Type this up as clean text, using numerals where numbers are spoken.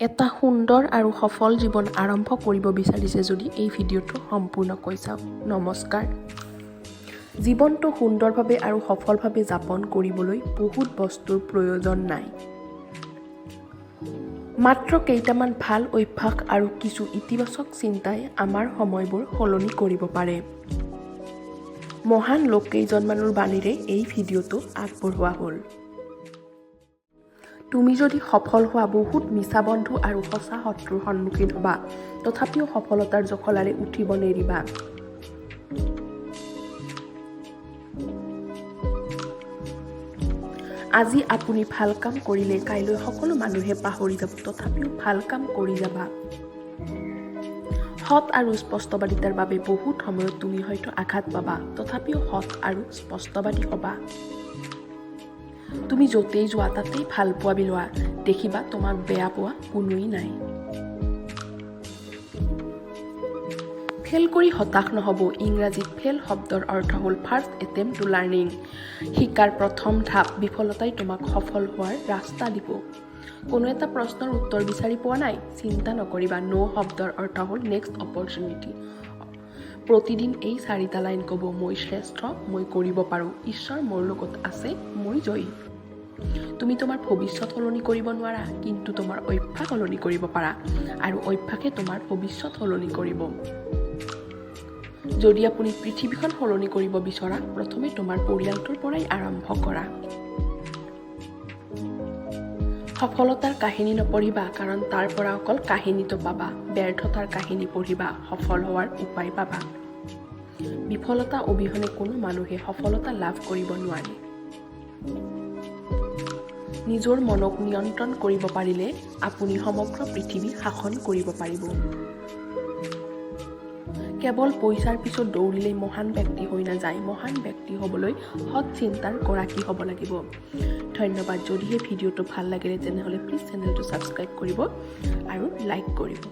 এটা সুন্দৰ আৰু সফল জীৱন আৰম্ভ কৰিব বিচাৰিছে যদি এই ভিডিঅ'টো সম্পূৰ্ণকৈ চাওক। নমস্কাৰ। জীৱনটো সুন্দৰভাৱে আৰু সফলভাৱে যাপন কৰিবলৈ বহুত বস্তুৰ প্ৰয়োজন নাই। মাত্ৰ কেইটামান ভাল অভ্যাস আৰু কিছু ইতিবাচক চিন্তাই আমাৰ সময়বোৰ সলনি কৰিব পাৰে। মহান লোক কেইজনমানৰ বাণীৰে এই ভিডিঅ'টো আগবঢ়োৱা হ'ল। তুমি যদি সফল হোৱা বহুত মিছা বন্ধু আৰু সঁচা শত্ৰুৰ সন্মুখীন হ'বা, তথাপিও সফলতাৰ জখলাৰে উঠিব নেৰিবা। আজি আপুনি ভাল কাম কৰিলে কাইলৈ সকলো মানুহে পাহৰি যাব, তথাপিও ভাল কাম কৰি যাবা। সৎ আৰু স্পষ্টবাদিতাৰ বাবে বহুত সময়ত তুমি হয়তো আঘাত পাবা, তথাপিও সৎ আৰু স্পষ্টবাদী হ'বা। তুমি য'তেই যোৱা তাতেই ভাল পোৱা বিলোৱা, দেখিবা তোমাক বেয়া পোৱা কোনোৱেই নাই। ফেল কৰি হতাশ নহ'ব। ইংৰাজীত ফেল শব্দৰ অৰ্থ হ'ল ফাৰ্ষ্ট এটেম্প্ট টু লাৰ্নিং। শিকাৰ প্ৰথম ঢাপ। বিফলতাই তোমাক সফল হোৱাৰ ৰাস্তা দিব। কোনো এটা প্ৰশ্নৰ উত্তৰ বিচাৰি পোৱা নাই? চিন্তা নকৰিবা। ন' শব্দৰ অৰ্থ হ'ল নেক্সট অপৰচুনিটি। প্ৰতিদিন এই 4টা লাইন ক'ব, মই শ্ৰেষ্ঠ, মই কৰিব পাৰোঁ, ঈশ্বৰ মোৰ লগত আছে, মই জয়ী। তুমি তোমাৰ ভৱিষ্যত সলনি কৰিব নোৱাৰা, কিন্তু তোমাৰ অভ্যাস সলনি কৰিব পাৰা, আৰু অভ্যাসে তোমাৰ ভৱিষ্যত সলনি কৰিব। যদি আপুনি পৃথিৱীখন সলনি কৰিব বিচৰা, প্ৰথমে তোমাৰ পৰিয়ালটোৰ পৰাই আৰম্ভ কৰা। সফলতাৰ কাহিনী নপঢ়িবা, কাৰণ তাৰ পৰা অকল কাহিনীটো পাবা। ব্যৰ্থতাৰ কাহিনী পঢ়িবা, সফল হোৱাৰ উপায় পাবা। বিফলতা অবিহনে কোনো মানুহে সফলতা লাভ কৰিব নোৱাৰে। নিজৰ মনক নিয়ন্ত্ৰণ কৰিব পাৰিলে আপুনি সমগ্ৰ পৃথিৱী শাসন কৰিব পাৰিব। কেৱল পইচাৰ পিছত দৌৰিলেই মহান ব্যক্তি হৈ নাযায়। মহান ব্যক্তি হ'বলৈ সৎ চিন্তাৰ গৰাকী হ'ব লাগিব। ধন্যবাদ। যদিহে ভিডিঅ'টো ভাল লাগিলে তেনেহ'লে প্লিজ চেনেলটো ছাবস্ক্ৰাইব কৰিব আৰু লাইক কৰিব।